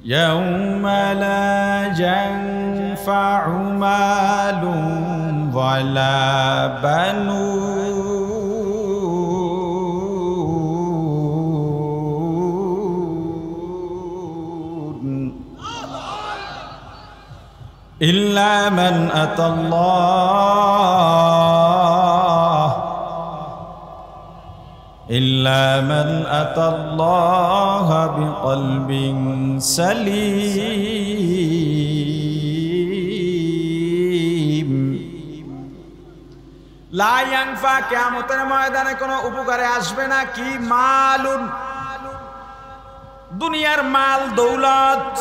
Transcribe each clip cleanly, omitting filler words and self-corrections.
يوم لا ينفع مال ولا بنون إلا من أتى الله بقلب سليم لا ينفع কিয়ামতের ময়দানে কোনো উপকারে আসবে না কি মালুন দুনিয়ার মাল দৌলত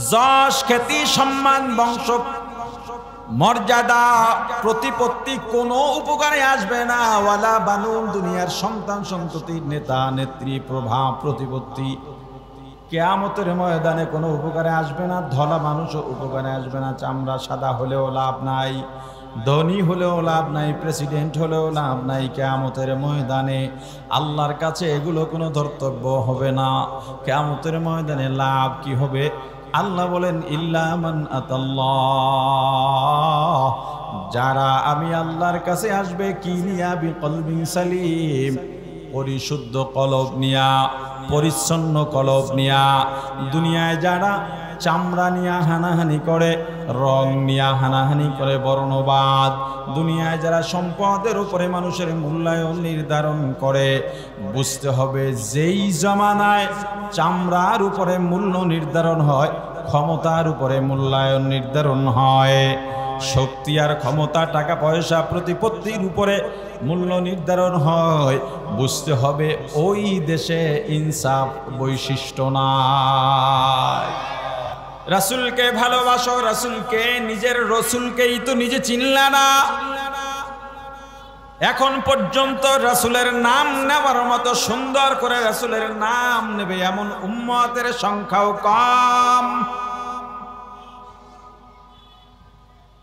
যশ খ্যাতি সম্মান বংশ মর্যাদা প্রতিপত্তি কোনো উপকারে আসবে না ওয়ালা বানুন দুনিয়ার সন্তান সন্ততি নেতা নেত্রী প্রভাব প্রতিপত্তি কিয়ামতের ময়দানে কোনো উপকারে আসবে না ধলা মানুষও উপকারে আসবে না চামড়া সাদা হলেও লাভ নাই ধনী হলেও লাভ নাই প্রেসিডেন্ট হলেও লাভ নাই কিয়ামতের ময়দানে আল্লাহর কাছে এগুলো কোনো ধর্তব্য হবে না কিয়ামতের ময়দানে লাভ কি হবে আল্লাহ বলেন ইল্লা মান আতাল্লাহ যারা আমি আল্লাহর কাছে আসবে কি নিয়া বিকলবিন সালিম পরিশুদ্ধ কলব নিয়া পরিচ্ছন্ন কলব নিয়া দুনিয়ায় যারা চামড়া নিয়া হানাহানি করে রং নিয়া হানাহানি করে বর্ণবাদ দুনিয়ায় যারা সম্পদের উপরে মানুষের মূল্যায়ন নির্ধারণ করে বুঝতে হবে যেই জমানায় চামড়ার উপরে মূল্য নির্ধারণ হয় ক্ষমতার উপরে মূল্যায়ন নির্ধারণ হয় শক্তি আর ক্ষমতা টাকা পয়সা প্রতিপত্তির উপরে মূল্য নির্ধারণ হয় বুঝতে হবে ওই দেশে ইনসাফ বৈশিষ্ট্য নাই রাসূলকে ভালোবাসো রাসূলকে নিজের রাসূলকেই তো নিজে চিনলা না এখন পর্যন্ত রাসূলের নাম নেওয়ার মতো সুন্দর করে রাসূলের নাম নেবে এমন উম্মতের সংখ্যাও কম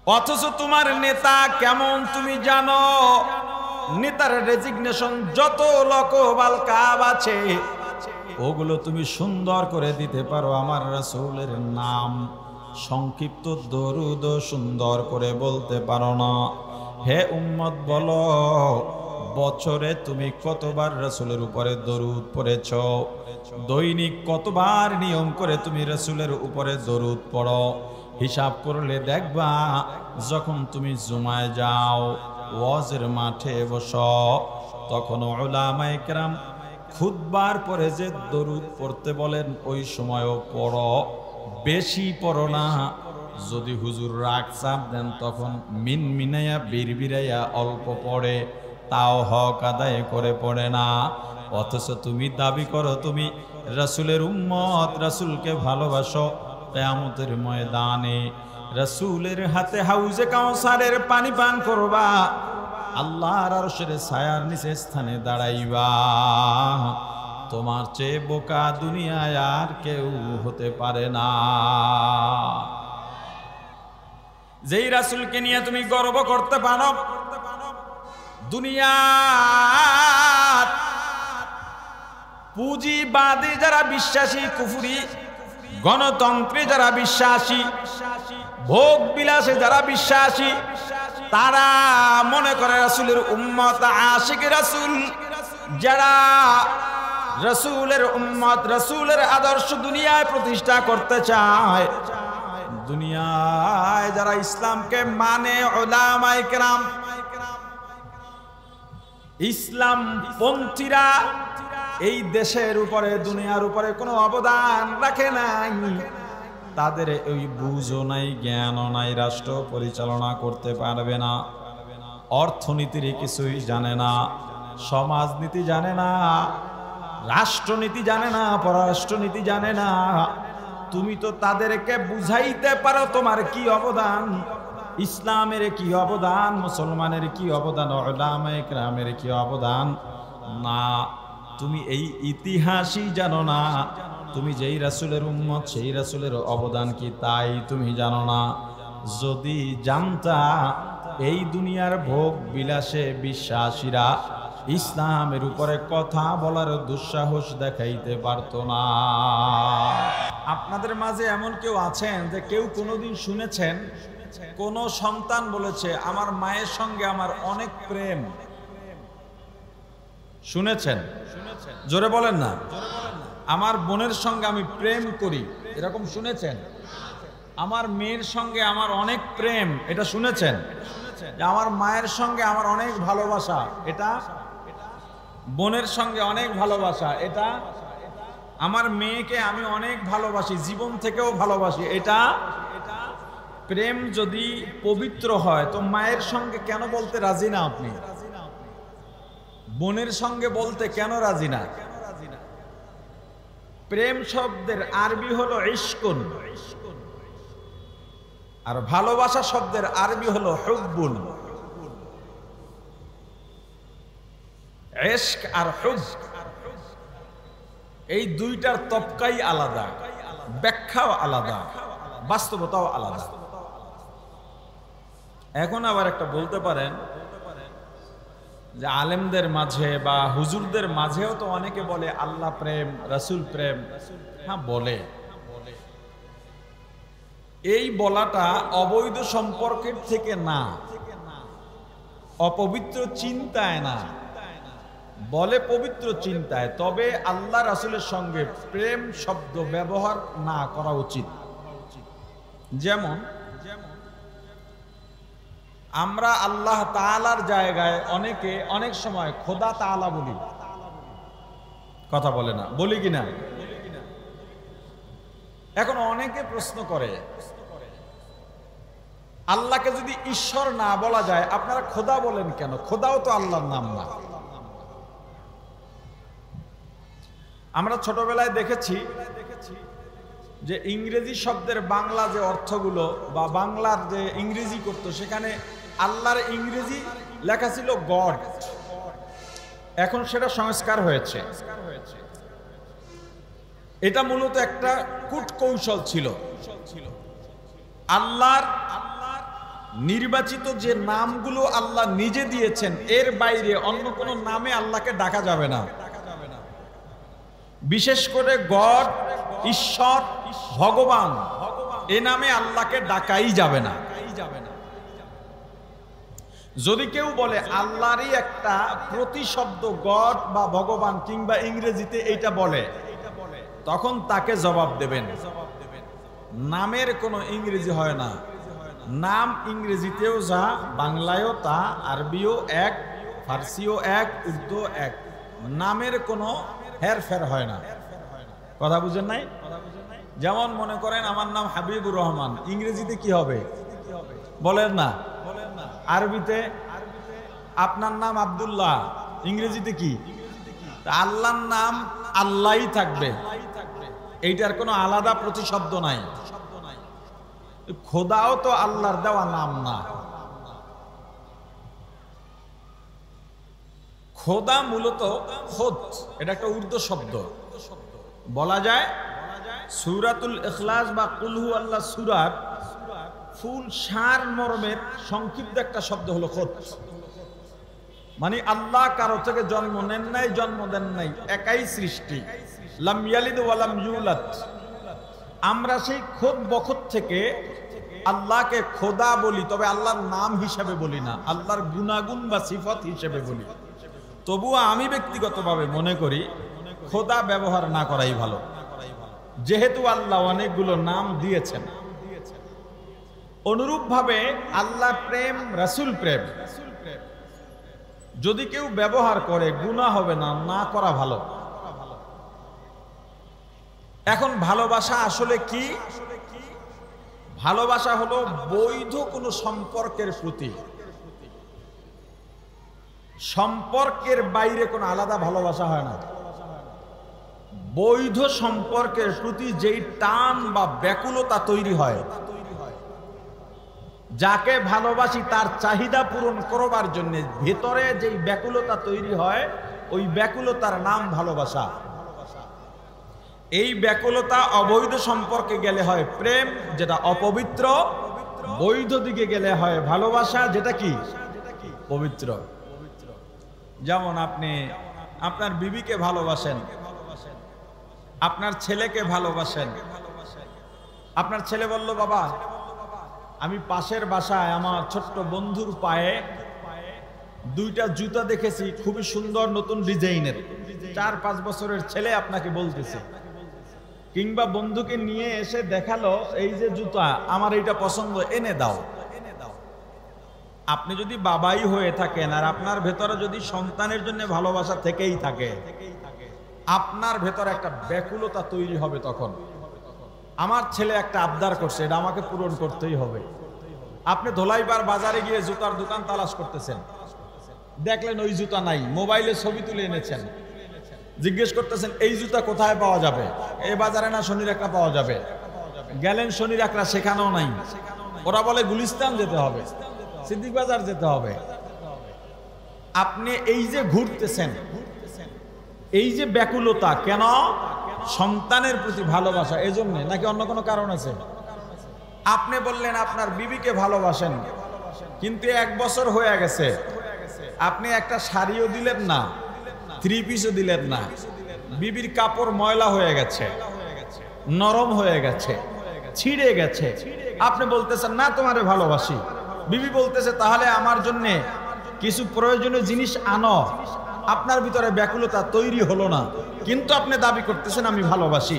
অথচ তোমার নেতা কেমন তুমি জানো নেতার রেজিগনেশন যত লকবাল কাব আছে ওগুলো তুমি সুন্দর করে দিতে পারো আমার রাসূলের নাম সংক্ষিপ্ত দরুদ সুন্দর করে বলতে পারো না হে উম্মত বলো বছরে তুমি কতবার রাসূলের উপরে দরুদ পড়েছো দৈনিক কতবার নিয়ম করে তুমি রাসূলের উপরে দরুদ পড়ো হিসাব করলে দেখবা যখন তুমি জুমায় যাও ওয়াজের মাঠে বসো তখন উলামায়ে কেরাম খুতবার পরে যে দরুদ পড়তে বলেন ওই সময়ও পড়ো বেশি পড়ো না যদি হুজুর রাগ চাপ দেন তখন মিনমিনাইয়া বিড়বিড়াইয়া অল্প পড়ে তাও হক আদায় করে পড়ে না অথচ তুমি দাবি করো তুমি রাসূলের উম্মত রাসূলকে ভালোবাসো কিয়ামতের ময়দানে রাসূলের হাতে হাউজে কাউসারের পানি পান করবা আল্লাহর আরশের ছায়ার নিচে স্থানে দাঁড়াইবা তোমার চেয়ে বোকা দুনিয়ায় আর কেউ হতে পারে না যেই রাসূলকে নিয়ে তুমি গর্ব করতে পারো দুনিয়ার পুঁজিবাদী যারা বিশ্বাসী কুফরি গণতন্ত্রে যারা বিশ্বাসী ভোগ বিলাসে যারা বিশ্বাসী তারা মনে করে রাসূলের উম্মত আশিক রাসূল যারা রাসূলের উম্মত রাসূলের আদর্শ দুনিয়ায় প্রতিষ্ঠা করতে চায় দুনিয়ায় যারা ইসলামকে মানে উলামায়ে কেরাম ইসলাম পন্থীরা এই দেশের উপরে দুনিয়ার উপরে কোনো অবদান রাখে নাই তাদের ওই বুঝও নাই জ্ঞানও নাই রাষ্ট্র পরিচালনা করতে পারবে না অর্থনীতির কিছুই জানে না সমাজনীতি জানে না রাষ্ট্রনীতি জানে না পররাষ্ট্রনীতি জানে না তুমি তো তাদেরকে বুঝাইতে পারো তোমার কি অবদান ইসলামের কি অবদান মুসলমানের কি অবদান উলামায়ে কেরামের কি অবদান না তুমি এই ইতিহাসই জানো না তুমি যেই রাসূলের উম্মত সেই রাসূলের অবদান কি তাই তুমি জানো না যদি জানতা এই দুনিয়ার ভোগ বিলাসে বিশ্বাসীরা ইসলামের উপরে কথা বলার দুঃসাহস দেখাইতে পারতো না। আপনাদের মাঝে এমন কেউ আছেন যে কেউ কোনোদিন শুনেছেন কোন সন্তান বলেছে আমার মায়ের সঙ্গে আমার অনেক প্রেম? শুনেছেন? জোরে বলেন না। আমার বোনের সঙ্গে আমি প্রেম করি, এরকম শুনেছেন? আমার মেয়ের সঙ্গে আমার অনেক প্রেম, এটা শুনেছেন? আমার মায়ের সঙ্গে আমার অনেক ভালোবাসা, এটা বোনের সঙ্গে অনেক ভালোবাসা, এটা আমার মেয়েকে আমি অনেক ভালোবাসি, জীবন থেকেও ভালোবাসি, এটা প্রেম যদি পবিত্র হয় তো মায়ের সঙ্গে কেন বলতে রাজি না আপনি? বোনের সঙ্গে বলতে কেন রাজি না? প্রেম শব্দের আরবি হলো ইশকুন, আর ভালোবাসা শব্দের আরবি হলো হুব্বুন। ইশক আর হুব এই দুইটার তবকাই আলাদা, ব্যাখ্যাও আলাদা, বাস্তবতাও আলাদা। এখন আবার একটা বলতে পারেন যে আলেমদের মাঝে বা হুজুরদের মাঝেও তো অনেকে বলে আল্লাহ প্রেম, রাসূল প্রেম। হ্যাঁ বলে, এই বলাটা অবৈধ সম্পর্কের থেকে না, অপবিত্র চিন্তায় না, বলে পবিত্র চিন্তায়। তবে আল্লাহ রাসূলের সঙ্গে প্রেম শব্দ ব্যবহার না করা উচিত। যেমন আমরা আল্লাহ তাআলার জায়গায় অনেকে অনেক সময় খোদা তাআলা বলি, কথা বলে না, বলি কিনা? এখন অনেকে প্রশ্ন করে আল্লাহকে যদি ঈশ্বর না বলা যায় আপনারা খোদা বলেন কেন? খোদাও তো আল্লাহর নাম না। আমরা ছোটবেলায় দেখেছি যে ইংরেজি শব্দের বাংলা যে অর্থগুলো বা বাংলার যে ইংরেজি করতো সেখানে আল্লাহর ইংরেজি লেখা ছিল গড, এখন সেটা সংস্কার হয়েছে। এটা মূলত একটা কূটকৌশল ছিল। আল্লাহর নির্বাচিত যে নামগুলো আল্লাহ নিজে দিয়েছেন এর বাইরে অন্য কোনো নামে আল্লাহকে ডাকা যাবে না। বিশেষ করে গড, ঈশ্বর, ভগবান এ নামে আল্লাহকে ডাকাই যাবে না। যদি কেউ বলে আল্লাহরই একটা প্রতিশব্দ গড বা ভগবান কিংবা ইংরেজিতে এইটা বলে, তখন তাকে জবাব দেবেন নামের কোনো ইংরেজি হয় না। নাম ইংরেজিতেও যা, বাংলায়ও তা, আরবিও এক, ফার্সিও এক, উর্দু এক, নামের কোনো হেরফের হয় না। কথা বুঝেন নাই? যেমন মনে করেন আমার নাম হাবিবুর রহমান, ইংরেজিতে কি হবে বলেন না? আরবিতে আপনার নাম আব্দুল্লাহ, ইংরেজিতে কি? আল্লাহর নাম আল্লাহই থাকবে, এইটার কোনো আলাদা প্রতিশব্দ নাই। খোদাও তো আল্লাহর দেওয়া নাম না। খোদা মূলত খোদ, এটা একটা উর্দু শব্দ। বলা যায় সূরাতুল ইখলাস বা কুল হু আল্লাহ সূরার ফুল সার মর্মের সংক্ষিপ্ত একটা শব্দ হলো খোদ। মানে আল্লাহ কারো থেকে জন্ম নেন নাই, জন্ম দেন নাই, একাই সৃষ্টি। লাম ইয়ালিদ ওয়া লাম ইউলাদ। আমরা সেই খোদ বখত থেকে আল্লাহকে খোদা বলি, তবে আল্লাহর নাম হিসাবে বলি না, আল্লাহর গুণাগুণ বা সিফত হিসেবে বলি। তবুও আমি ব্যক্তিগতভাবে মনে করি খোদা ব্যবহার না করাই ভালো, যেহেতু আল্লাহ অনেকগুলো নাম দিয়েছেন। অনুরূপভাবে আল্লাহ প্রেম, রাসূল প্রেম যদি কেউ ব্যবহার করে গুনাহ হবে না, না করা ভালো। এখন ভালোবাসা আসলে কি? ভালোবাসা হলো বৈধ কোনো সম্পর্কের প্রতি, সম্পর্কের বাইরে কোনো আলাদা ভালোবাসা হয় না। বৈধ সম্পর্কের প্রতি যেই টান বা ব্যাকুলতা তৈরি হয়, যাকে ভালোবাসি তার চাহিদা পূরণ করবার জন্য ভেতরে যেই ব্যাকুলতা তৈরি হয়, ওই ব্যাকুলতার নাম ভালোবাসা। এই ব্যাকুলতা অবৈধ সম্পর্কে গেলে হয় প্রেম, যেটা অপবিত্র। বৈধ দিকে গেলে হয় ভালোবাসা, যেটা কি পবিত্র। যেমন আপনি আপনার বিবিকে ভালোবাসেন, আপনার ছেলেকে ভালোবাসেন। আপনার ছেলে বলল, বাবা আমি পাশের বাসায় আমার ছোট্ট বন্ধুর পায়ে দুইটা জুতা দেখেছি, খুবই সুন্দর নতুন ডিজাইনের। 4-5 বছরের ছেলে আপনাকে বলতেছে, কিংবা বন্ধুকে নিয়ে এসে দেখালো, এই যে জুতা আমার এইটা পছন্দ, এনে দাও। আপনি যদি বাবাই হয়ে থাকেন আর আপনার ভেতরে যদি সন্তানের জন্য ভালোবাসা থেকেই থাকে, আপনার ভেতরে একটা ব্যাকুলতা তৈরি হবে। তখন আমার ছেলে একটা আবদার করছে, এটা আমাকে পূরণ করতেই হবে। আপনি ধোলাইপাড় বাজারে গিয়ে জুতার দোকান তালাশ করতেছেন, দেখলেন ওই জুতা নাই, মোবাইলে ছবি তুলে এনেছেন, জিজ্ঞেস করতেছেন এই জুতা কোথায় পাওয়া যাবে, এই বাজারে না শনির একটা পাওয়া যাবে। গেলেন শনির একটা, সেখানেও নাই। ওরা বলে গুলিস্তান যেতে হবে, সিদ্দিক বাজার যেতে হবে। আপনি এই যে ঘুরতেছেন, এই যে ব্যাকুলতা, কেন? সন্তানের প্রতি ভালোবাসা, এজন্য নাকি অন্য কোনো কারণ আছে? আপনি বললেন আপনার বিবিকে ভালোবাসেন, কিন্তু 1 বছর হয়ে গেছে, আপনি একটা শাড়িও দিলেন না, 3 পিসও দিলেন না। বিবির কাপড় ময়লা হয়ে গেছে, নরম হয়ে গেছে, ছিঁড়ে গেছে। আপনি বলতেছেন না তোমারে ভালোবাসি। বিবি বলতেছে তাহলে আমার জন্য কিছু প্রয়োজনীয় জিনিস আনো। আপনার ভিতরে ব্যাকুলতা তৈরি হলো না, কিন্তু আপনি দাবি করতেছেন আমি ভালোবাসি।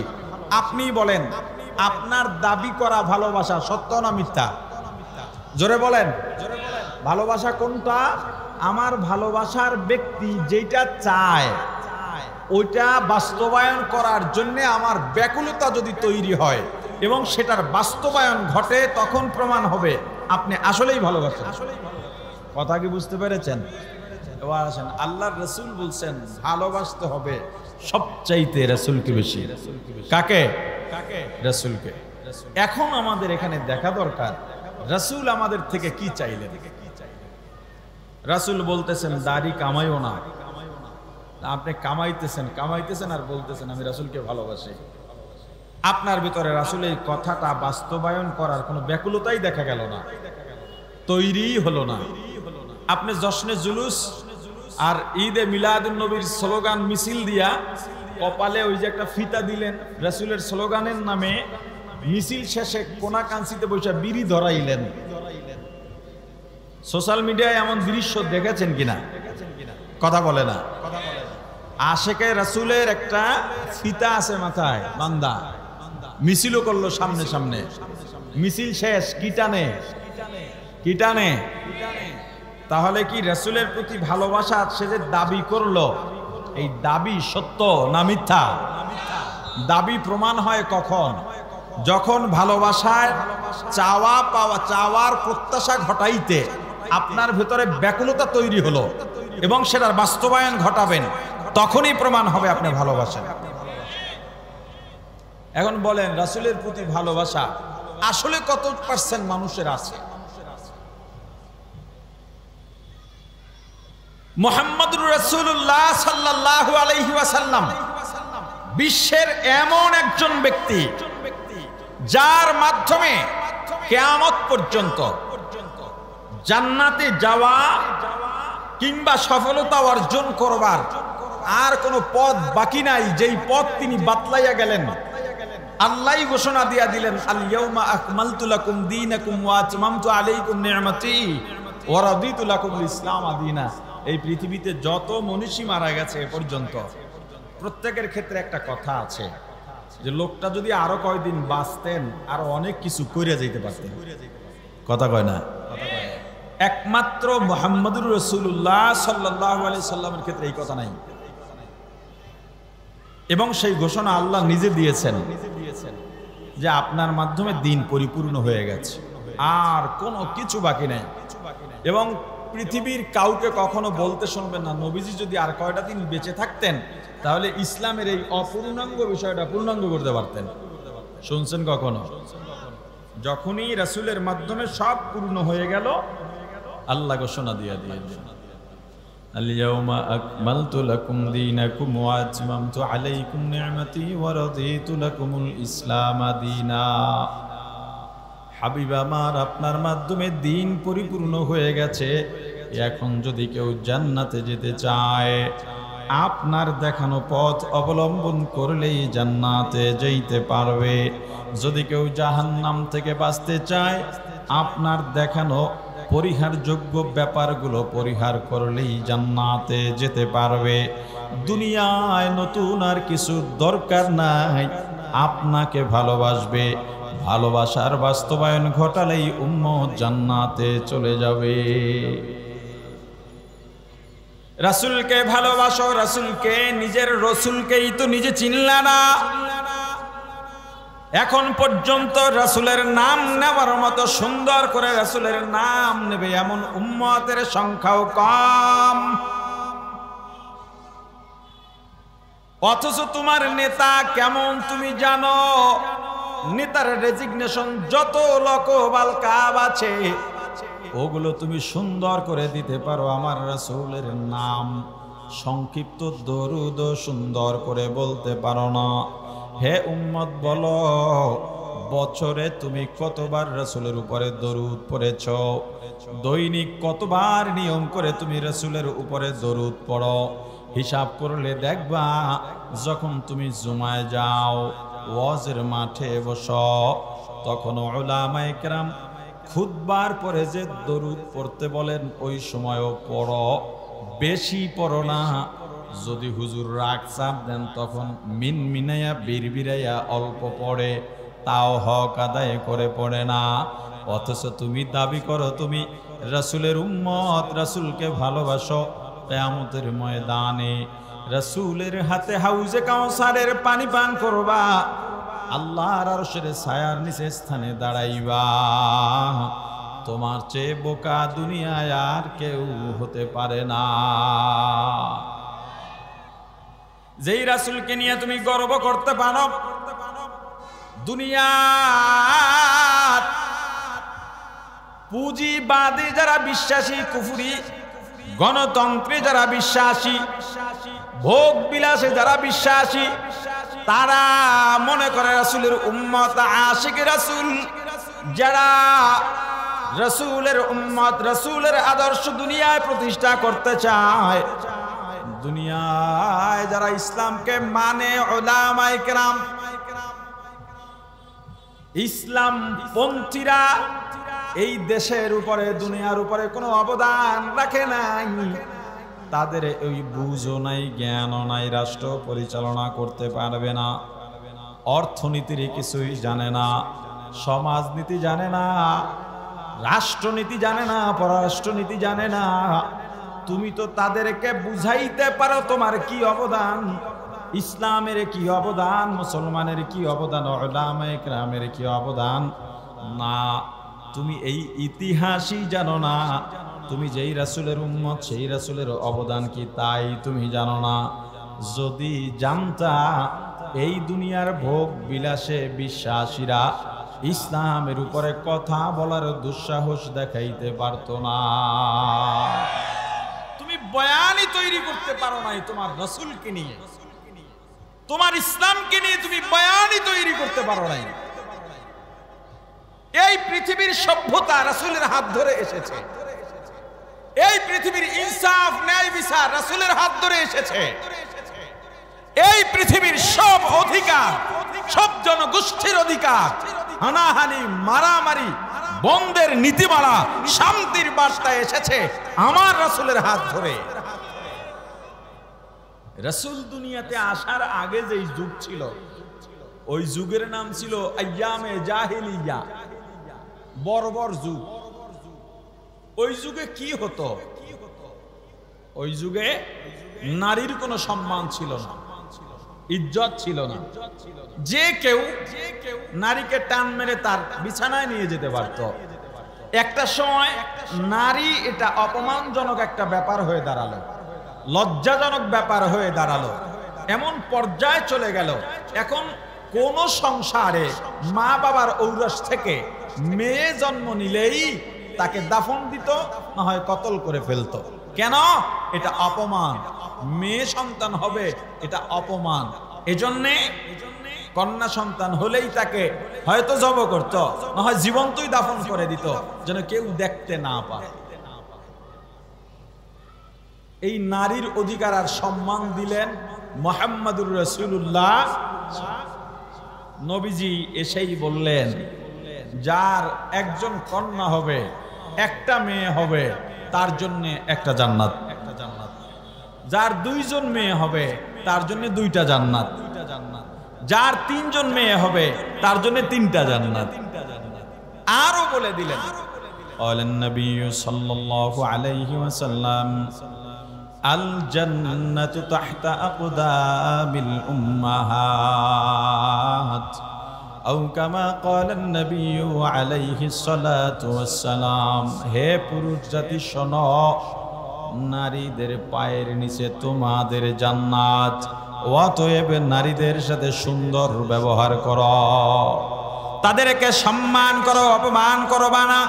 আপনি বলেন আপনার দাবি করা ভালোবাসা সত্য না মিথ্যা? জোরে বলেন, ভালোবাসা কোনটা? আমার ভালোবাসার ব্যক্তি যেটা চায় ওইটা বাস্তবায়ন করার জন্য আমার ব্যাকুলতা যদি তৈরি হয় এবং সেটার বাস্তবায়ন ঘটে, তখন প্রমাণ হবে আপনি আসলেই ভালোবাসেন। কথা কি বুঝতে পেরেছেন? এবার আসেন, আল্লাহর রাসূল বলছেন ভালোবাসতে হবে সবচাইতে রাসূলকে বেশি। কাকে? রাসূলকে। এখন আমাদের এখানে দেখা দরকার রাসূল আমাদের থেকে কি চাইলেন। রাসূল বলতেছেন দাড়ি কামাইও না। আপনি কামাইতেছেন আর বলতেছেন আমি রাসূলকে ভালোবাসি। আপনার ভিতরে রাসূলের এই কথাটা বাস্তবায়ন করার কোনো ব্যাকুলতাই দেখা গেল না, তৈরি হলো না। আপনি জশ্নে জুলুস আর ঈদে মিলাদুন নবীর স্লোগান মিছিল দিয়া কপালে ওই যে একটা ফিতা দিলেন রাসূলের স্লোগানের নামে, মিছিল শেষে কোনা কাঞ্চিতে বসে বিড়ি ধরাইলেন। সোশ্যাল মিডিয়ায় এমন দৃশ্য দেখেছেন কিনা? কথা বলে না। আশেকে রাসূলের একটা ফিতা আছে মাথায় বান্দা, মিছিলও করলো সামনে সামনে। মিছিল শেষ, কি টানে? তাহলে কি রাসূলের প্রতি ভালোবাসা সে যে দাবি করলো, এই দাবি সত্য না মিথ্যা? দাবি প্রমাণ হয় কখন? যখন ভালোবাসায় চাওয়া পাওয়া, চাওয়ার প্রত্যাশা ঘটাইতে আপনার ভেতরে ব্যাকুলতা তৈরি হলো এবং সেটার বাস্তবায়ন ঘটাবেন, তখনই প্রমাণ হবে আপনি ভালোবাসেন। এখন বলেন রাসূলের প্রতি ভালোবাসা আসলে কত % মানুষের আছে? মুহাম্মদুর রাসূলুল্লাহ সাল্লাল্লাহু আলাইহি ওয়াসাল্লাম বিশ্বের এমন একজন ব্যক্তি যার মাধ্যমে কিয়ামত পর্যন্ত জান্নাতে যাওয়া কিংবা সফলতা অর্জন করবার আর কোনো পথ বাকি নাই, যেই পথ তিনি বাতলাইয়া গেলেন। আল্লাহই ঘোষণা দিয়া দিলেন আল ইয়াউমা আকমালতু লাকুম দীনাকুম ওয়া আতমামতু আলাইকুম নি'মাতি ওয়া রাদিতু লাকুমুল ইসলাম দীনা। এই পৃথিবীতে যত মনীষী মারা গেছে এ পর্যন্ত প্রত্যেকের ক্ষেত্রে একটা কথা আছে যে লোকটা যদি আরো কয়দিন বাঁচতেন আরো অনেক কিছু কইরা যাইতে পারতেন। কথা কয় না? একমাত্র মুহাম্মদুর রাসূলুল্লাহ সাল্লাল্লাহু আলাইহি সাল্লামের ক্ষেত্রে এই কথা নাই, এবং সেই ঘোষণা আল্লাহ নিজে দিয়েছেন যে আপনার মাধ্যমে দিন পরিপূর্ণ হয়ে গেছে, আর কোনো কিছু বাকি নেই। এবং পৃথিবীর কাউকে কখনো বলতে শুনবেন না নবীজি যদি আর কয়টা দিন বেঁচে থাকতেন তাহলে ইসলামের এই অপূর্ণাঙ্গ বিষয়টা পূর্ণাঙ্গ করতে পারতেন। শুনছেন কখনো? যখনই রাসূলের মাধ্যমে সব পূর্ণ হয়ে গেল, আল্লাহ ঘোষণা দিয়ে দিয়েছেন আল ইয়াউমা আকমালতু লাকুম দীনাকুম ওয়া আতমামতু আলাইকুম নি'মাতি ওয়া রাদিতু লাকুমুল ইসলাম দীনা। হাবিব আমার, আপনার মাধ্যমে দিন পরিপূর্ণ হয়ে গেছে এখন যদি কেউ জান্নাতে যেতে চায়, আপনার দেখানো পথ অবলম্বন করলেই জান্নাতে যেতে পারবে। যদি কেউ জাহান্নাম থেকে বাঁচতে চায়, আপনার দেখানো পরিহারযোগ্য ব্যাপারগুলো পরিহার করলেই জান্নাতে যেতে পারবে। দুনিয়ায় নতুন আর কিছু দরকার নাই, আপনাকে ভালোবাসবে, ভালোবাসার বাস্তবায়ন ঘটালেই উম্মত জান্নাতে চলে যাবে। রাসূলকে ভালোবাসো, রাসূলকে, নিজের রসুলকেই তো নিজে চিনলা না। এখন পর্যন্ত রাসূলের নাম নেওয়ার মতো সুন্দর করে রাসূলের নাম নেবে এমন উম্মতের সংখ্যাও কম। অথচ তোমার নেতা কেমন তুমি জানো? নেতার রেজিগনেশন যত লকবাল কাব আছে ওগুলো তুমি সুন্দর করে দিতে পারো আমার রাসূলের নাম। সংক্ষিপ্ত দরুদ সুন্দর করে বলতে পারো না। হে উম্মত, বলো বছরে তুমি কতবার রাসূলের উপরে দরুদ পড়েছ? দৈনিক কতবার নিয়ম করে তুমি রাসূলের উপরে দরুদ পড়ো? হিসাব করলে দেখবা যখন তুমি জুমায় যাও, ওয়াজের মাঠে বসো, তখন উলামায়ে কেরাম খুতবার পরে যে দরুদ পড়তে বলেন ওই সময়ও পড়ো, বেশি পড়ো না। যদি হুজুর রাগ চাপ দেন তখন মিনমিনাইয়া বিড়বিড়াইয়া অল্প পড়ে, তাও হক আদায় করে পড়ে না। অথচ তুমি দাবি করো তুমি রাসূলের উম্মত, রাসূলকে ভালোবাসো। কিয়ামতের ময়দানে রাসূলের হাতে হাউজে কাউসারের পানি পান করবা, আল্লাহর আরশের ছায়ার নিচে স্থানে দাঁড়াইবা। তোমার চেয়ে বোকা দুনিয়ায় আর কেউ হতে পারে না। যেই রাসূলকে নিয়ে তুমি গর্ব করতে পারো, দুনিয়ার পুঁজিবাদী যারা বিশ্বাসী, কুফরি গণতন্ত্রে যারা বিশ্বাসী, ভোগ বিলাসে যারা বিশ্বাসী, তারা মনে করে রাসূলের উম্মত, আশিক রাসূল যারা রাসূলের উম্মত, রাসূলের আদর্শ দুনিয়ায় প্রতিষ্ঠা করতে চায়, দুনিয়ায় যারা ইসলামকে মানে, উলামায়ে কেরাম, ইসলাম পন্থীরা এই দেশের উপরে, দুনিয়ার উপরে কোনো অবদান রাখে নাই। তাদের ওই বুঝও নাই, জ্ঞানও নাই, রাষ্ট্র পরিচালনা করতে পারবে না, অর্থনীতির কিছুই জানে না, সমাজনীতি জানে না, রাষ্ট্রনীতি জানে না, পররাষ্ট্রনীতি জানে না। তুমি তো তাদেরকে বুঝাইতে পারো তোমার কি অবদান, ইসলামের কি অবদান, মুসলমানের কি অবদান, উলামায়ে কেরামের কি অবদান। না, তুমি এই ইতিহাসই জানো না। তুমি যেই রাসূলের উম্মত, সেই রাসূলের অবদান কি তাই তুমি জানো না। যদি জানতা, এই দুনিয়ার ভোগ বিলাসে বিশ্বাসীরা ইসলামের উপরে কথা বলার দুঃসাহস দেখাইতে পারতো না। তুমি বয়ানই তৈরি করতে পারো নাই তোমার রাসূলকে নিয়ে, তোমার ইসলামকে নিয়ে তুমি বয়ানই তৈরি করতে পারো নাই। এই পৃথিবীর সভ্যতা রাসূলের হাত ধরে এসেছে, এই পৃথিবীর ইনসাফ ন্যায় বিচার রাসূলের হাত ধরে এসেছে। এই পৃথিবীর সব অধিকার, সব জনগোষ্ঠীর অধিকার, হানাহানি, মারামারি বন্ধের নীতিমালা, শান্তির বার্তা এসেছে আমার রাসূলের হাত ধরে। রাসূল দুনিয়াতে আসার আগে যেই যুগ ছিল, ওই যুগের নাম ছিল আইয়ামে জাহিলিয়া, বর্বর যুগ। ওই যুগে কি হতো? ওই যুগে নারীর কোনো সম্মান ছিল না, ইজ্জত ছিল না। যে কেউ নারীকে টান মেরে তার বিছানায় নিয়ে যেতে পারত। একটা সময় নারী এটা অপমানজনক একটা ব্যাপার হয়ে দাঁড়ালো, লজ্জাজনক ব্যাপার হয়ে দাঁড়ালো, এমন পর্যায়ে চলে গেল এখন কোন সংসারে মা বাবার ঔরস থেকে মেয়ে জন্ম নিলেই তাকে দাফন দিত, না হয় কতল করে ফেলতো। কেন? এটা অপমান। মেয়ে সন্তান হবে এটা অপমান। এজন্যে কন্যা সন্তান হলেই তাকে হয়তো জব করত, না হয় জীবন্তই দাফন করে দিত, যেন কেউ দেখতে না পারে। এই নারীর অধিকার আর সম্মান দিলেন মুহাম্মদুর রাসূলুল্লাহ। নবীজি এসেই বললেন, যার একজন কন্যা হবে, একটা মেয়ে হবে, তার জন্য একটা জান্নাত। যার দুইজন মেয়ে হবে, তার জন্য দুইটা জান্নাত। যার তিনজন মেয়ে হবে, তার জন্য তিনটা জান্নাত। আরো বলে দিলেন, قال النبي صلى الله عليه وسلم الجنة تحت أقدام الأمهات أو كما قال النبي عليه الصلاة والسلام। হে পুরুষ জাতি শোনো, নারীদের পায়ের নিচে তোমাদের জান্নাত। অতএব নারীদের সাথে সুন্দর ব্যবহার করো, তাদেরকে সম্মান করো, অপমান করবা না।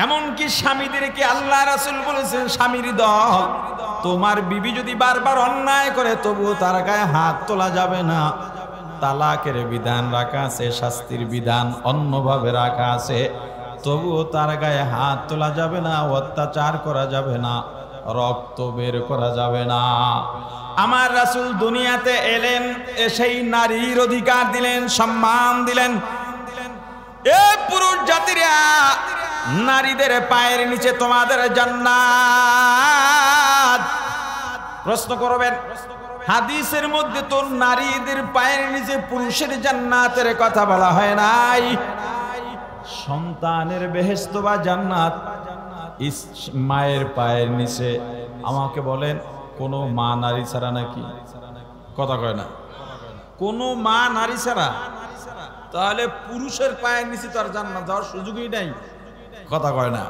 এমনকি স্বামীদেরকে আল্লাহ রাসূল বলেছেন, স্বামীর দল, তোমার বিবি যদি বারবার অন্যায় করে তবুও তার গায়ে হাত তোলা যাবে না। তালাকের বিধান রাখা আছে, শাস্তির বিধান অন্যভাবে রাখা আছে, তবুও তার গায়ে হাত তোলা যাবে না, অত্যাচার করা যাবে না, রক্ত বের করা যাবে না। আমার রাসূল দুনিয়াতে এলেন, এসেই নারীর অধিকার দিলেন, সম্মান দিলেন। এ পুরুষ জাতিরা, নারীদের পায়ের নিচে তোমাদের জান্নাত। প্রশ্ন করবেন, হাদিসের মধ্যে তো নারীদের পায়ের নিচে পুরুষের জান্নাতের কথা বলা হয় নাই। সন্তানের বেহেশত বা জান্নাত মায়ের পায়ের নিচে। আমাকে বলেন, কোন মা নারী ছাড়া নাকি? কথা কয় না, কোন মা নারী ছাড়া? তাহলে পুরুষের পায়ের নিচে তো আর জান্নাত যাওয়ার সুযোগই নাই। কথা কয় না।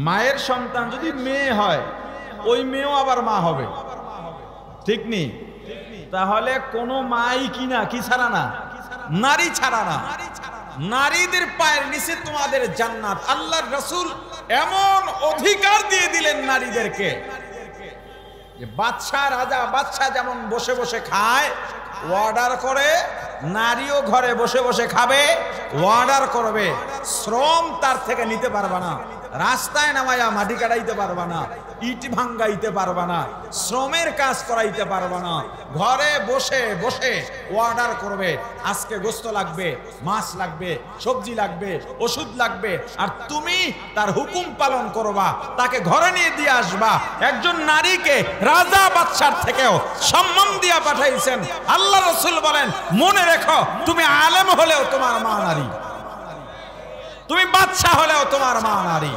মায়ের সন্তান যদি মেয়ে হয়, ওই মেয়েও আবার মা হবে, ঠিক নেই? তাহলে কোন মাই কিনা কি ছাড়া না, নারী ছাড়া না। নারীদের পায়ের নিচে তোমাদের জান্নাত। আল্লাহর রাসূল এমন অধিকার দিয়ে দিলেন নারীদেরকে যে বাদশা, রাজা বাদশা যেমন বসে বসে খায়, অর্ডার করে, নারীও ঘরে বসে বসে খাবে, অর্ডার করবে। শ্রম তার থেকে নিতে পারবা না, রাস্তায় নামাইয়া মাটি কাটাইতে পারবা না, ইট ভাঙ্গাইতে পারবা না, শ্রমের কাজ করাইতে পারবা না। ঘরে বসে বসে অর্ডার করবে, আজকে গোশত লাগবে, মাছ লাগবে, সবজি লাগবে, ওষুধ লাগবে, আর তুমি তার হুকুম পালন করবা, তাকে ঘরে নিয়ে দিয়ে আসবা। একজন নারীকে রাজা বাদশার থেকেও সম্মান দিয়া পাঠাইছেন। আল্লাহ রাসূল বলেন, মনে রেখো, তুমি আলেম হলেও তোমার মা নারী, তুমি বাদশা হলেও তোমার মা নারী।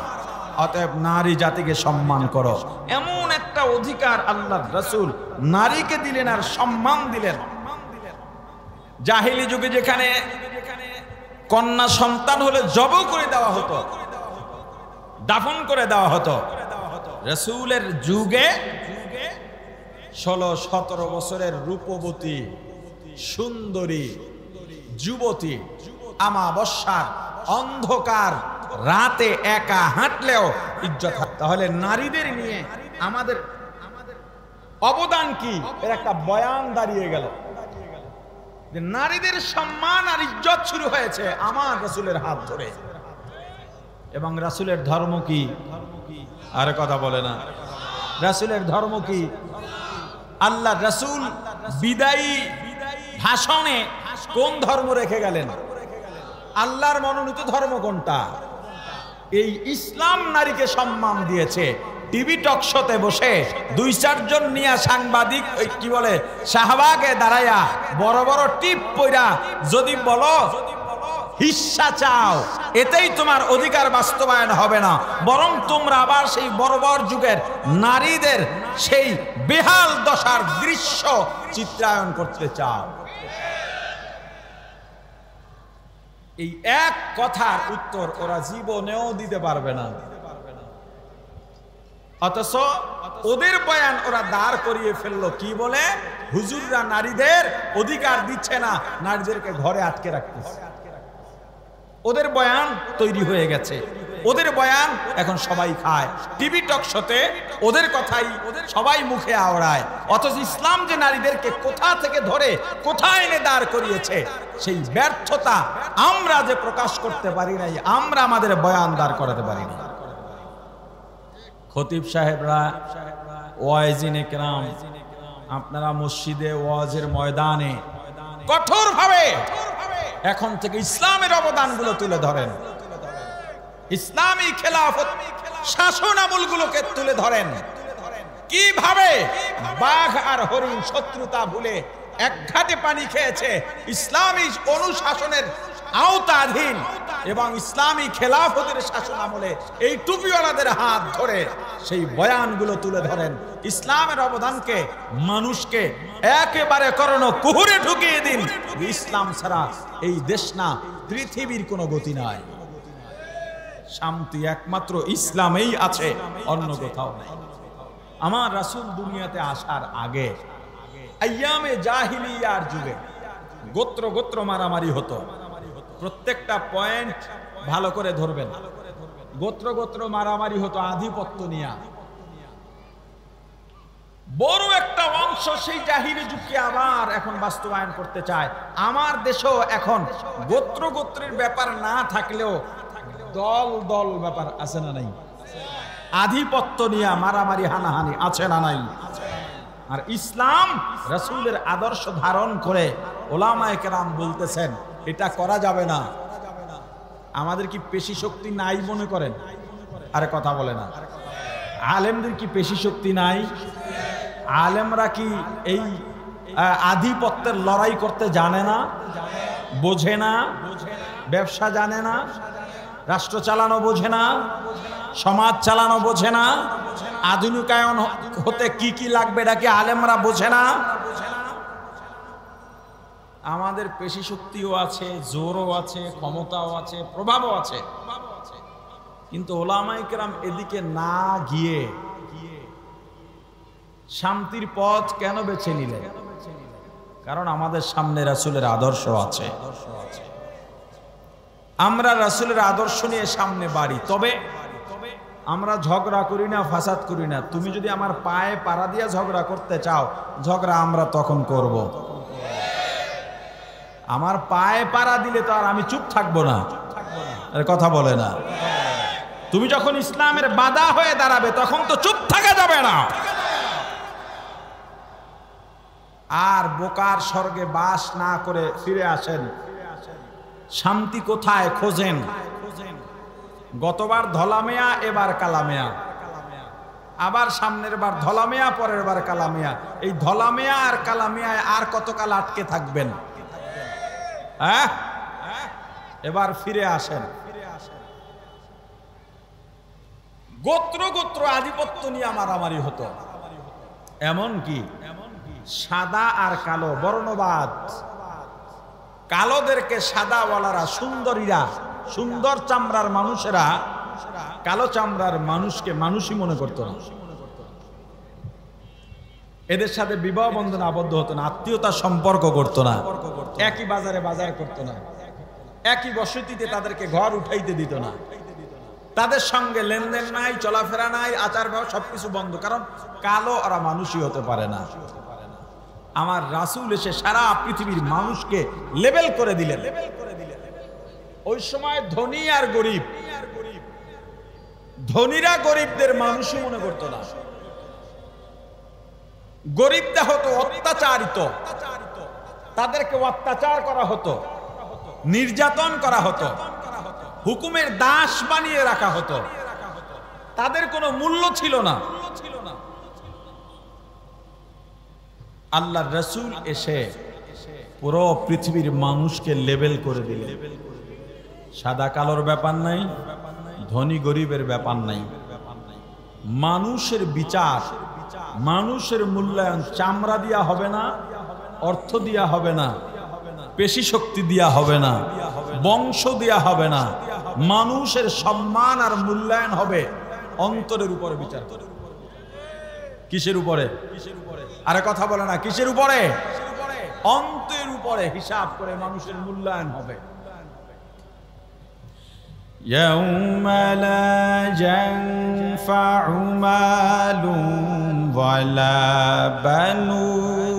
অতএব নারী জাতিকে সম্মান করো। এমন একটা অধিকার আল্লাহর রাসূল নারীকে দিলেন আর সম্মান দিলেন। জাহিলি যুগে যেখানে কন্যা সন্তান হলে জব করে দেওয়া হতো, দাফন করে দেওয়া হতো, রাসূলের যুগে 16-17 বছরের রূপবতী সুন্দরী যুবতী আমাবস্যার অন্ধকার রাতে একা হাঁটলেও ইজ্জত। তাহলে নারীদের নিয়ে আমাদের অবদান কি, এর একটা বয়ান দাঁড়িয়ে গেল যে নারীদের সম্মান আর ইজ্জত শুরু হয়েছে আমার রাসূলের হাত ধরে। এবং রাসূলের ধর্ম কি? আরে কথা বলে না, রাসূলের ধর্ম কি? আল্লাহ রাসূল বিদায়ী ভাষণে কোন ধর্ম রেখে গেলেন? আল্লাহর মনোনীত ধর্ম কোনটা? এই ইসলাম নারীকে সম্মান দিয়েছে। টিভি টক শোতে বসে 2-4 জন নিয়ে সাংবাদিক কি বলে শাহবাগে দাঁড়াইয়া বড় বড় টিপ পইরা যদি বলো হিস্সা চাও, এতেই তোমার অধিকার বাস্তবায়ন হবে না, বরং তোমরা আবার সেই বর্বর যুগের নারীদের সেই বেহাল দশার দৃশ্য চিত্রায়ন করতে চাও। এই এক কথার উত্তর ওরা জীবনেও দিতে পারবে না। অথচ ওদের বয়ান ওরা দাঁড় করিয়ে ফেললো, কি বলে? হুজুররা নারীদের অধিকার দিচ্ছে না, নারীদেরকে ঘরে আটকে রাখতেছে। ওদের বয়ান তৈরি হয়ে গেছে, ওদের বয়ান এখন সবাই খায়, টিভি টক শোতে ওদের কথাই সবাই মুখে আওড়ায়। অথচ ইসলাম যে নারীদেরকে কোথা থেকে ধরে কোথায় এনে দাঁড় করিয়েছে, সেই ব্যর্থতা আমরা যে প্রকাশ করতে পারি নাই, আমরা আমাদের বয়ান দাঁড় করাতে পারি না। খতিব সাহেবরা, ওয়াইজিন ইকরাম, আপনারা মসজিদে ওয়াজের ময়দানে কঠোরভাবে এখন থেকে ইসলামের অবদানগুলো তুলে ধরেন, ইসলামী খেলাফত শাসন আমলগুলোকে তুলে ধরেন। কিভাবে বাঘ আর হরিণ শত্রুতা ভুলে এক ঘাটে পানি খেয়েছে, ইসলামী অনুশাসনের আওতাধীন এবং ইসলামী খেলাফতের শাসন আমলে এই টুপিওয়ালাদের হাত ধরে সেই বয়ানগুলো তুলে ধরেন। ইসলামের অবদানকে মানুষকে একেবারে করোনা কুহুরে ঢুকিয়ে দিন। ইসলাম ছাড়া এই দেশ না, পৃথিবীর কোনো গতি নাই। শান্তি একমাত্র ইসলামেই আছে, অন্য কোথাও নাই। আমার রাসূল দুনিয়াতে আসার আগে আইয়ামে জাহিলিয়ার যুগে গোত্র গোত্র মারামারি হতো। প্রত্যেকটা পয়েন্ট ভালো করে ধরবেন। গোত্র গোত্র মারামারি হতো আধিপত্য নিয়ে। বড় একটা অংশ সেই জাহিলি যুগকে আবার এখন বাস্তবায়ন করতে চায়। আমার দেশেও এখন গোত্র গোত্রের ব্যাপার না থাকলেও দল দল ব্যাপার আছে না নাই? আধিপত্য নিয়ে মারামারি হানাহানি আছে না নাই? আর ইসলাম রাসূলের আদর্শ ধারণ করে ওলামায়ে কেরাম বলতেছেন এটা করা যাবে না। আমাদের কি পেশি শক্তি নাই মনে করেন? আরে কথা বলে না। আলেমদের কি পেশি শক্তি নাই? আলেমরা কি এই আধিপত্যের লড়াই করতে জানে না, বোঝে না? ব্যবসা জানে না, রাষ্ট্র চালানো বোঝে না, সমাজ চালানো বোঝে না, আধুনিকায়ন হতে কি কি লাগবে এটা কি আলেমরা বোঝে না? আমাদের পেশি শক্তিও আছে, জোরও আছে, ক্ষমতাও আছে, প্রভাবও আছে, কিন্তু ওলামায়ে কেরাম এদিকে না গিয়ে শান্তির পথ কেন বেছে নিলেন? কারণ আমাদের সামনে রাসূলের আদর্শ আছে। আমরা রাসূলের আদর্শ নিয়ে সামনে বাড়ি। তবে আমরা ঝগড়া করি না, ফাসাদ করি না। তুমি যদি আমার পায়ে পাড়া দিয়ে ঝগড়া করতে চাও, ঝগড়া আমরা তখন করব। আমার পায়ে পাড়া দিলে তো আর আমি চুপ থাকবো না। কথা বলে না। তুমি যখন ইসলামের বাধা হয়ে দাঁড়াবে তখন তো চুপ থাকা যাবে না। আর বোকার স্বর্গে বাস না করে ফিরে আসেন। শান্তি কোথায় খোঁজেন? গতবার ধলামিয়া, এবার কালামিয়া, আবার সামনের বার ধলামিয়া, পরের বার কালামিয়া। এই ধলামিয়া আর কালামিয়ায় আর কতকাল আটকে থাকবেন? হ্যাঁ, এবার ফিরে আসেন। গোত্র গোত্র আধিপত্য নিয়ে মারামারি হতো। এমন কি সাদা আর কালো বর্ণবাদ, কালোদেরকে সাদাওয়ালারা, সুন্দরীরা, সুন্দর চামড়ার মানুষেরা কালো চামড়ার মানুষকে মানুষই মনে করতো না। এদের সাথে বিবাহ বন্ধন আবদ্ধ হতো না, আত্মীয়তার সম্পর্ক করতো না, একই বাজারে বাজার করতো না, একই বসতিতে তাদেরকে ঘর উঠাইতে দিত না, তাদের সঙ্গে লেনদেন নাই, চলাফেরা নাই, আচার ব্যবহার সবকিছু বন্ধ। কারণ কালো ওরা মানুষই হতে পারে না। আমার রাসূল এসে সারা পৃথিবীর মানুষকে লেবেল করে দিলেন। ওই সময় ধনী আর গরিব, ধনীরা গরিবদের মানুষই মনে করতো না। গরিবরা হতো অত্যাচারিত, তাদেরকে অত্যাচার করা হতো, নির্যাতন করা হতো, হুকুমের দাস বানিয়ে রাখা হতো, তাদের কোনো মূল্য ছিল না। আল্লাহর রাসূল এসে পুরো পৃথিবীর মানুষকে লেবেল করে দিলেন। সাদা কালোর ব্যাপার নাই, ধনী গরিবের ব্যাপার নাই। মানুষের বিচার, মানুষের মূল্যায়ন চামড়া দিয়া হবে না, অর্থ দিয়া হবে না, পেশি শক্তি দিয়া হবে না, বংশ দিয়া হবে না। মানুষের সম্মান আর মূল্যায়ন হবে অন্তরের উপরে বিচার করে। কিসের উপরে? আরে কথা বলে না, কিসের উপরে? অন্তরের উপরে হিসাব করে মানুষের মূল্যায়ন হবে। يوم لا ينفع مال ولا بنون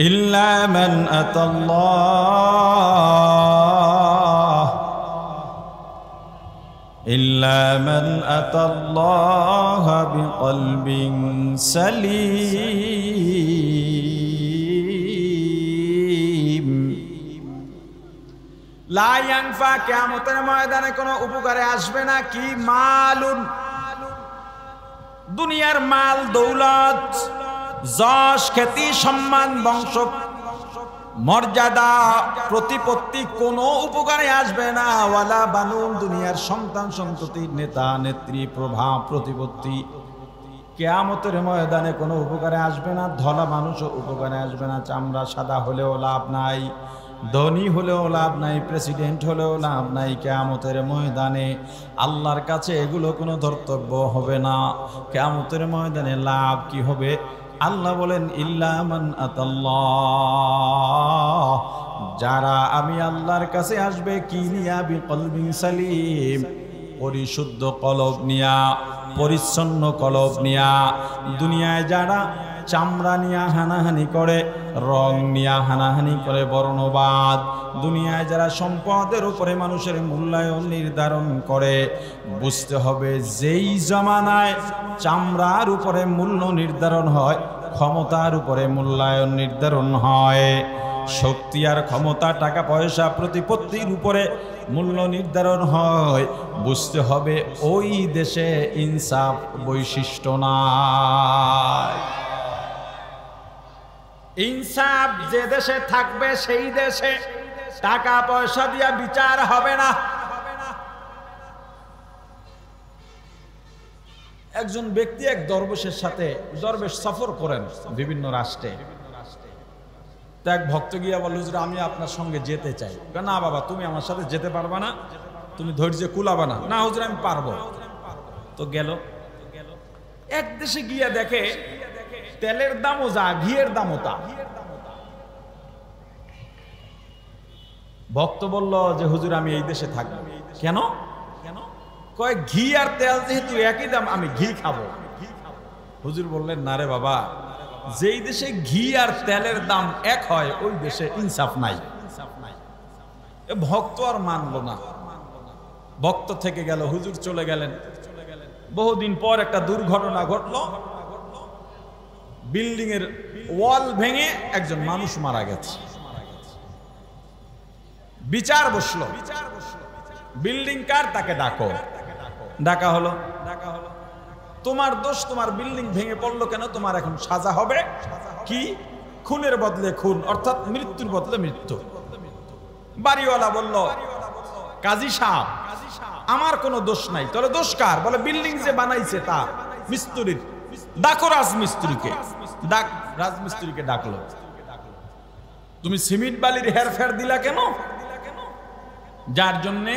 ইল্লা মান আতাল্লাহ ইল্লা মান আতাল্লাহ বিকলবিন সালিম। লা ইয়ানফা, কিয়ামতের ময়দানে কোনো উপকারে আসবে না। কি মালুন, দুনিয়ার মাল দৌলত, যশ খ্যাতি সম্মান বংশ মর্যাদা প্রতিপত্তি কোনো উপকারে আসবে না। ওয়ালা বানুন, দুনিয়ার সন্তান সন্ততি নেতা নেত্রী প্রভাব প্রতিপত্তি কিয়ামতের ময়দানে কোনো উপকারে আসবে না। ধলা মানুষও উপকারে আসবে না। চামড়া সাদা হলেও লাভ নাই, ধনী হলেও লাভ নাই, প্রেসিডেন্ট হলেও লাভ নাই। কিয়ামতের ময়দানে আল্লাহর কাছে এগুলো কোনো ধর্তব্য হবে না। কিয়ামতের ময়দানে লাভ কি হবে? আল্লাহ বলেন ইল্লা মান আতাল্লাহ, যারা আমি আল্লাহর কাছে আসবে কি নিয়া? বিকলবিন সালিম, পরিশুদ্ধ কলব নিয়া, পরিচ্ছন্ন কলব নিয়া। দুনিয়ায় যারা চামড়া নিয়া হানাহানি করে, রং নিয়া হানাহানি করে, বর্ণবাদ, দুনিয়ায় যারা সম্পদের উপরে মানুষের মূল্যায়ন নির্ধারণ করে, বুঝতে হবে যেই জমানায় চামড়ার উপরে মূল্য নির্ধারণ হয়, ক্ষমতার উপরে মূল্যায়ন নির্ধারণ হয়। শক্তি আর ক্ষমতা, টাকা পয়সা প্রতিপত্তির উপরে মূল্য নির্ধারণ হয়, বুঝতে হবে ওই দেশে ইনসাফ বৈশিষ্ট্য নাই। ইনসাফ যে দেশে থাকবে সেই দেশে টাকা পয়সা দিয়া বিচার হবে না। একজন ব্যক্তি এক দরবেশের সাথে, দরবেশ সফর করেন বিভিন্ন রাষ্ট্রে। তো এক ভক্ত গিয়া বলল, হুজুর আমি আপনার সঙ্গে যেতে চাই। না বাবা, তুমি আমার সাথে যেতে পারবা না, তুমি ধৈর্য কুলাবা না। না হুজুর আমি পারবো। তো গেল, এক দেশে গিয়া দেখে তেলের দামও যা, ঘিয়ের দামও তা। ভক্ত বলল যে হুজুর আমি এই দেশে থাকবো। কেন? কয় ঘি আর তেল যেহেতু একই দাম, আমি ঘি খাবো। হুজুর বললেন না রে বাবা, যেই দেশে ঘি আর তেলের দাম এক হয় ওই দেশে ইনসাফ নাই। ভক্ত আর মানলো না, ভক্ত থেকে গেল, হুজুর চলে গেলেন। বহুদিন পর একটা দুর্ঘটনা ঘটলো, বিল্ডিং এর ওয়াল ভেঙে একজন মানুষ মারা গেছে। বিচার বসলো, বিল্ডিং কার তাকে ডাকো। ডাকা হলো, তোমার দোষ, তোমার বিল্ডিং ভেঙে পড়লো কেন? তোমার এখন সাজা হবে কি? খুনের বদলে খুন, অর্থাৎ মৃত্যুর বদলে মৃত্যু। বাড়িওয়ালা বলল, কাজী সাহেব আমার কোনো দোষ নাই। তাহলে দোষ কার? বলে বিল্ডিং যে বানাইছে তা, মিস্ত্রির। ডাকো রাজমিস্ত্রিকে। রাজমিস্ত্রিকে ডাকলো। তুমি সিমেন্ট বালির হেরফের দিলা কেন? যার জন্যে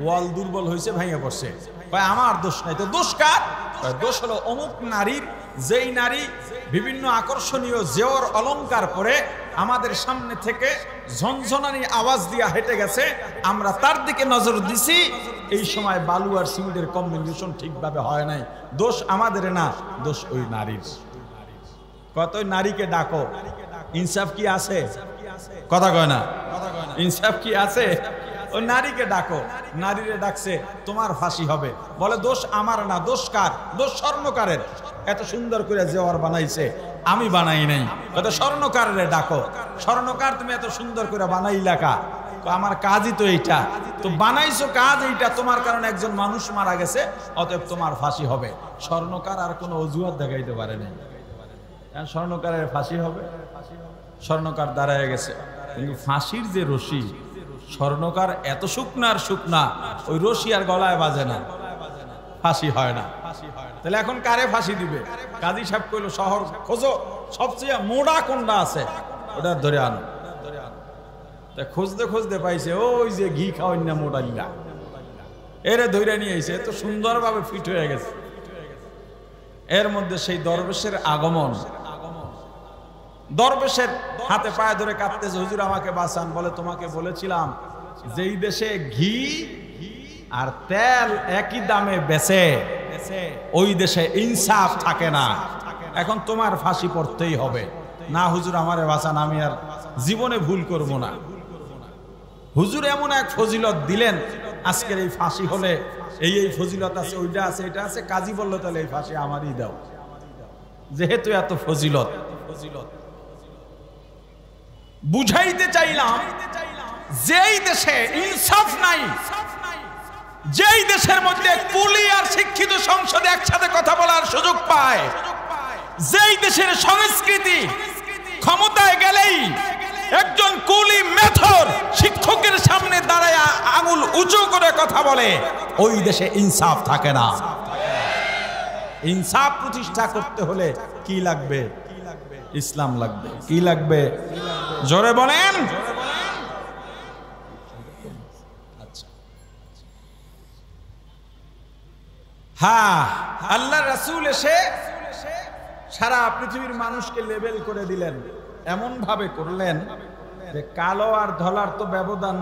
ওয়াল দুর্বল হয়েছে, ভেঙে পড়ছে। আমার দোষ নাই। তো দোষ কার? দোষ হলো অমুক নারীর, যেই নারী বিভিন্ন আকর্ষণীয় জেওর অলংকার পরে আমাদের সামনে থেকে ঝনঝনানি আওয়াজ দিয়া হেঁটে গেছে, আমরা তার দিকে নজর দিছি। এই সময় বালু আর সিমেন্টের কম্বিনেশন ঠিকভাবে হয় নাই। দোষ আমাদের না, দোষ ওই নারীর। কত নারীকে ডাকো। ইনসাফ কি আছে? কথা কয় না। ইনসাফ কি আছে? ওই নারীকে ডাকো। নারীরে ডাকছে, তোমার ফাঁসি হবে। বলে দোষ আমার না, দোষ কার? দোষ স্বর্ণকারের। এত সুন্দর করে জেওয়ার বানাইছে, আমি বানাই নাই। কত স্বর্ণকারের ডাকো। স্বর্ণকার তুমি এত সুন্দর করে বানাইলা কা? আমার কাজই তো এইটা। তো বানাইছো কাজ এইটা, তোমার কারণে একজন মানুষ মারা গেছে, অতএব তোমার ফাঁসি হবে। স্বর্ণকার আর কোনো অজুহাত দেখাইতে পারে নাই। স্বর্ণকারের ফাঁসি হবে। স্বর্ণকার দাঁড়ায় গেছে, কিন্তু ফাঁসির যে রশি, স্বর্ণকার এত শুকনার শুকনা, ওই রশি আর গলায় বাজে না, ফাঁসি হয় না। তাহলে এখন কারে ফাঁসি দিবে? কাজী সাহেব কইলো, শহর খোঁজো, সবচেয়ে মোড়া কোনটা আছে ওটা ধরে আনো। খুঁজতে খুঁজতে পাইছে ওই যে ঘি খাওয়াই না মোড়াইলা, এরে ধরে নিয়ে এসে এত সুন্দরভাবে ফিট হয়ে গেছে। এর মধ্যে সেই দরবেশের আগমন। দরবেশের হাতে পায়ে ধরে কাঁপতেছে, হুজুর আমাকে বাঁচান। বলে তোমাকে বলেছিলাম যেই দেশে ঘি আর তেল একই দামে বেচে, ওই দেশে ইনসাফ থাকে না। এখন তোমার ফাঁসি পড়তেই হবে। না হুজুর আমারে বাঁচান, আমি আর জীবনে ভুল করব না। হুজুর এমন এক ফজিলত দিলেন, আজকের এই ফাঁসি হলে এই ফজিলত আছে, ওইটা আছে, এটা আছে, কাজী বললো তাহলে এই ফাঁসি আমারই দাও, যেহেতু এত ফজিলত। বুঝাইতে চাইলাম, যেই দেশে ইনসাফ নাই, যেই দেশের মধ্যে কুলি আর শিক্ষিত সংসদে একসাথে কথা বলার সুযোগ পায়, যেই দেশের সংস্কৃতি ক্ষমতায় গেলেই একজন কুলি মেথর শিক্ষকের সামনে দাঁড়ায় আঙুল উঁচু করে কথা বলে, ওই দেশে ইনসাফ থাকে না। ইনসাফ প্রতিষ্ঠা করতে হলে কি লাগবে? ইসলাম লাগবে। কি লাগবে? জোরে বলেন। হ্যাঁ, আল্লাহ রাসূল এসে সারা পৃথিবীর মানুষকে লেবেল করে দিলেন, এমন ভাবে করলেন যে কালো আর ধলার তো ব্যবধান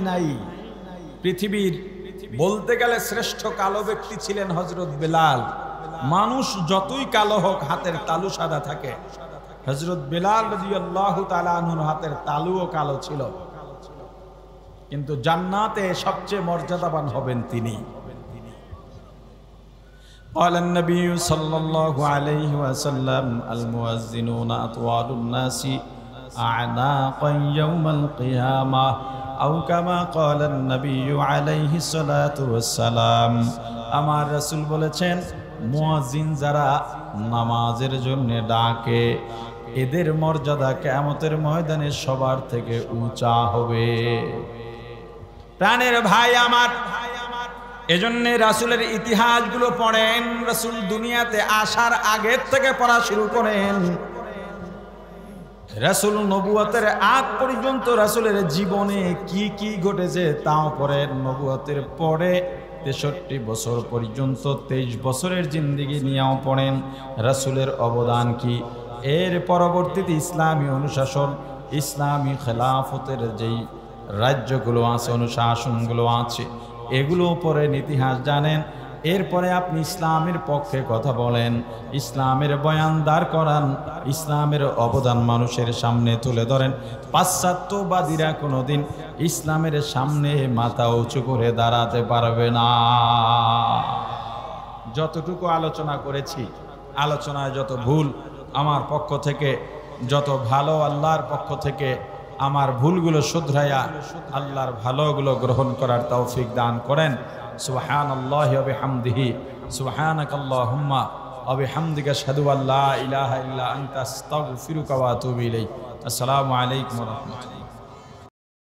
নাই। পৃথিবীর বলতে গেলে শ্রেষ্ঠ কালো ব্যক্তি ছিলেন হযরত বেলাল। মানুষ যতই কালো হোক হাতের তালু সাদা থাকে, হযরত বেলাল রাদিয়াল্লাহু তাআলা আনহুর হাতের তালুও কালো ছিল, কিন্তু জান্নাতে সবচেয়ে মর্যাদাবান হবেন তিনি। قال النبي صلى الله عليه وسلم المؤذنون أطوال الناس أعناقا يوم القيامة أو كما قال النبي عليه الصلاة والسلام আমার রাসূল বলেছেন, মুয়াজ্জিন যারা নামাজের জন্য ডাকে এদের মর্যাদা কিয়ামতের ময়দানে সবার থেকে উঁচা হবে। প্রাণের ভাই আমার, এজন্য রাসূলের ইতিহাসগুলো পড়েন, রাসূল দুনিয়াতে আসার আগের থেকে পড়া শুরু করেন। রাসূল নবুয়তের আগ পর্যন্ত রাসূলের জীবনে কি কি ঘটেছে তাও পড়েন। নবুয়তের পরে 63 বছর পর্যন্ত 23 বছরের জিন্দেগি নিয়েও পড়েন রাসূলের অবদান কি। এর পরবর্তীতে ইসলামী অনুশাসন, ইসলামী খেলাফতের যেই রাজ্যগুলো আছে, অনুশাসনগুলো আছে, এগুলো পরে ইতিহাস জানেন। এরপরে আপনি ইসলামের পক্ষে কথা বলেন, ইসলামের বয়ান দাঁড় করান, ইসলামের অবদান মানুষের সামনে তুলে ধরেন। পাশ্চাত্যবাদীরা কোনোদিন ইসলামের সামনে মাথা উঁচু করে দাঁড়াতে পারবে না। যতটুকু আলোচনা করেছি, আলোচনায় যত ভুল আমার পক্ষ থেকে, যত ভালো আল্লাহর পক্ষ থেকে, আমার ভুলগুলো শুধরাইয়া আল্লাহর ভালোগুলো গ্রহণ করার তৌফিক দান করেন। সুবহানাল্লাহি ওয়া বিহামদিহি, সুবহানাকাল্লাহুম্মা ওয়া বিহামদিকা আশহাদু আল্লা ইলাহা ইল্লা আনতা আস্তাগফিরুকা ওয়া আতুবু ইলাইক। আসসালামু আলাইকুম ওয়া রাহমাতুল্লাহ।